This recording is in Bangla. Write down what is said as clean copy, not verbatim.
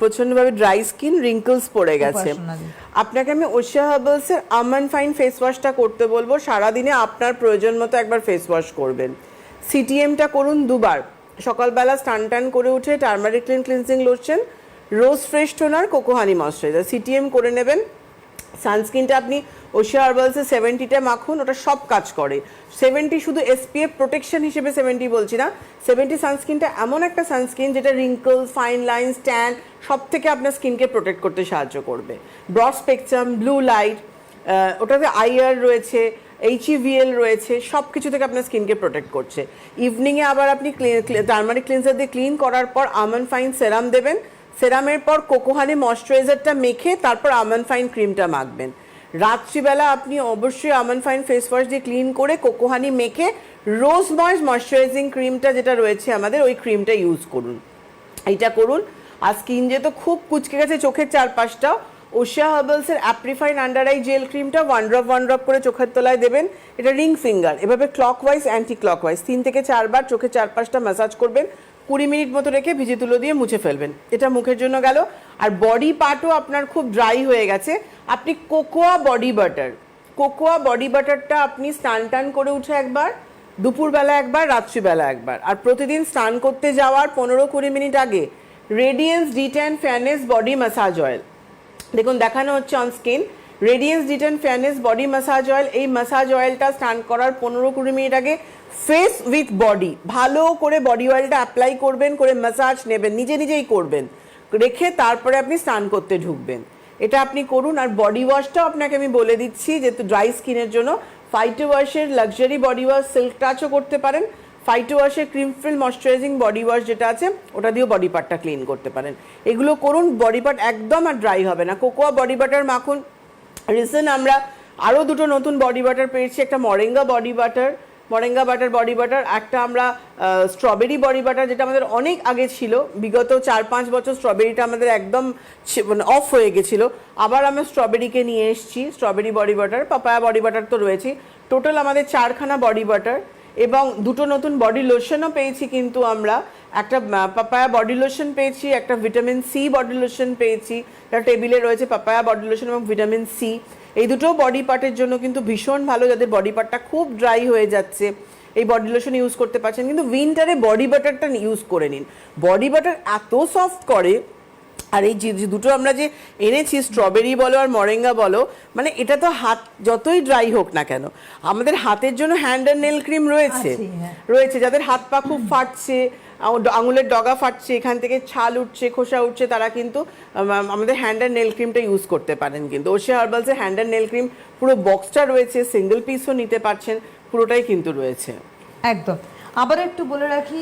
প্রচন্ডভাবে ড্রাই স্কিন, রিঙ্কলস পড়ে গেছে, আপনাকে আমি ওশিয়া হার্বালসের আমন্ড ফাইন ফেস ওয়াশটা করতে বলবো। সারাদিনে আপনার প্রয়োজন মতো একবার ফেস ওয়াশ করবেন। সিটিএমটা করুন দুবার, সকালবেলা স্নান টান করে উঠে টার্মারিক ক্লিনজিং লোশন, রোজ ফ্রেশ টোনার, কোকো হানি ময়শ্চারাইজার, সিটিএম করে নেবেন। সানস্ক্রিনটা আপনি ওশিয়া হার্বালসের 70টা মাখুন, ওটা সব কাজ করে। 70 শুধু এসপিএফ প্রোটেকশন হিসেবে 70 বলছি না, 70 সানস্ক্রিনটা এমন একটা সানস্ক্রিন যেটা রিঙ্কল, ফাইন লাইন্স, ট্যান সব থেকে আপনার স্কিনকে প্রোটেক্ট করতে সাহায্য করবে। ব্রড স্পেকট্রাম, ব্লু লাইট, ওটাতে আইআর রয়েছে, এইচইভিএল রয়েছে, সব কিছু থেকে আপনার স্কিনকে প্রোটেক্ট করছে। ইভিনিংয়ে আবার আপনি টার্মারিক ক্লিনজার দিয়ে ক্লিন করার পর আমন্ড ফাইন সেরাম দেবেন, সেরামের পর কোকো হানি ময়শ্চারাইজারটা মেখে তারপর আমন্ড ফাইন ক্রিমটা মাখবেন। রাত্রিবেলা আপনি অবশ্যই আমন্ড ফাইন ফেস ওয়াশ দিয়ে ক্লিন করে কোকো হানি মেখে রোজ ময়শ্চারাইজিং ক্রিমটা যেটা রয়েছে আমাদের, ওই ক্রিমটা ইউজ করুন। এইটা করুন। আর স্কিন যেহেতু খুব কুচকে গেছে চোখের চারপাশটাও, ওশিয়া হার্বালসের অ্যাপ্রিফাইন আন্ডার আই জেল ক্রিমটা 1 ড্রপ করে চোখের তলায় দেবেন। এটা রিং ফিঙ্গার, এভাবে ক্লকওয়াইজ অ্যান্টি ক্লকওয়াইজ 3 থেকে 4 বার চোখের চারপাশটা ম্যাসাজ করবেন, 20 মিনিট মতো রেখে ভিজে তুলো দিয়ে মুছে ফেলবেন। এটা মুখের জন্য গেল। আর বডি পার্টও আপনার খুব ড্রাই হয়ে গেছে, আপনি কোকোয়া বডি বাটারটা আপনি স্নান টান করে উঠে একবার, দুপুরবেলা একবার, রাত্রিবেলা একবার, আর প্রতিদিন স্নান করতে যাওয়ার 15-20 মিনিট আগে radiance D10 fairness body massage oil, দেখুন দেখানো হচ্ছে on screen, radiance D10 fairness body massage oil. এই ম্যাসাজ অয়েলটা স্নান করার 15-20 মিনিট আগে ফেস উইথ বডি ভালো করে বডি অয়েলটা অ্যাপ্লাই করবেন, করে ম্যাসাজ নেবেন, নিজেই করবেন, রেখে তারপরে আপনি স্নান করতে ঢুকবেন। এটা আপনি করুন। আর বডি ওয়াশটাও আপনাকে আমি বলে দিচ্ছি, যেহেতু ড্রাই স্কিনের জন্য ফাইটো ওয়াশের লাক্সারি বডি ওয়াশ সিল্ক টাচও করতে পারেন, ফাইটো ওয়াশের cream feel moisturising body wash যেটা আছে ওটা দিয়েও বডি পার্টটা ক্লিন করতে পারেন। এগুলো করুন, বডি পার্ট একদম আর ড্রাই হবে না। কোকোয়া বডি বাটার মাখুন। রিসেন্ট আমরা আরও দুটো নতুন বডি বাটার পেয়েছি, একটা মরেঙ্গা বাটার বডি বাটার, একটা আমরা স্ট্রবেরি বডি বাটার, যেটা আমাদের অনেক আগে ছিল, বিগত 4-5 বছর স্ট্রবেরিটা আমাদের একদম অফ হয়ে গেছিলো, আবার আমরা স্ট্রবেরিকে নিয়ে এসেছি, strawberry body butter, papaya body butter তো রয়েছে। টোটাল আমাদের 4খানা বডি বাটার, এবং দুটো নতুন বডি লোশনও পেয়েছি, কিন্তু আমরা একটা পাপায়া বডি লোশন পেয়েছি, একটা ভিটামিন সি বডি লোশন পেয়েছি, একটা টেবিলে রয়েছে পাপায়া বডি লোশন এবং ভিটামিন সি। এই দুটো বডি পার্টের জন্য কিন্তু ভীষণ ভালো, যাদের বডি পার্টটা খুব ড্রাই হয়ে যাচ্ছে এই বডি লোশন ইউজ করতে পারছেন। কিন্তু উইন্টারে বডি বাটারটা ইউজ করে নিন, বডি বাটার এত সফট করে। আর এই যে দুটো আমরা যে এনেছি, স্ট্রবেরি বলো আর মরেঙ্গা বলো, মানে এটা তো হাত যতই ড্রাই হোক না কেন, আমাদের হাতের জন্য হ্যান্ড অ্যান্ড নেল ক্রিম রয়েছে, যাদের হাত পা খুব ফাটছে, আঙুলের ডগা ফাটছে, এখান থেকে ছাল উঠছে, খোসা উঠছে, তারা কিন্তু আমাদের হ্যান্ড অ্যান্ড নেল ক্রিমটা ইউজ করতে পারেন। কিন্তু ওশিয়া হার্বালসের হ্যান্ড অ্যান্ড নেল ক্রিম পুরো বক্সটা রয়েছে, সিঙ্গেল পিসও নিতে পারছেন, পুরোটাই কিন্তু রয়েছে। একদম। আবার একটু বলে রাখি,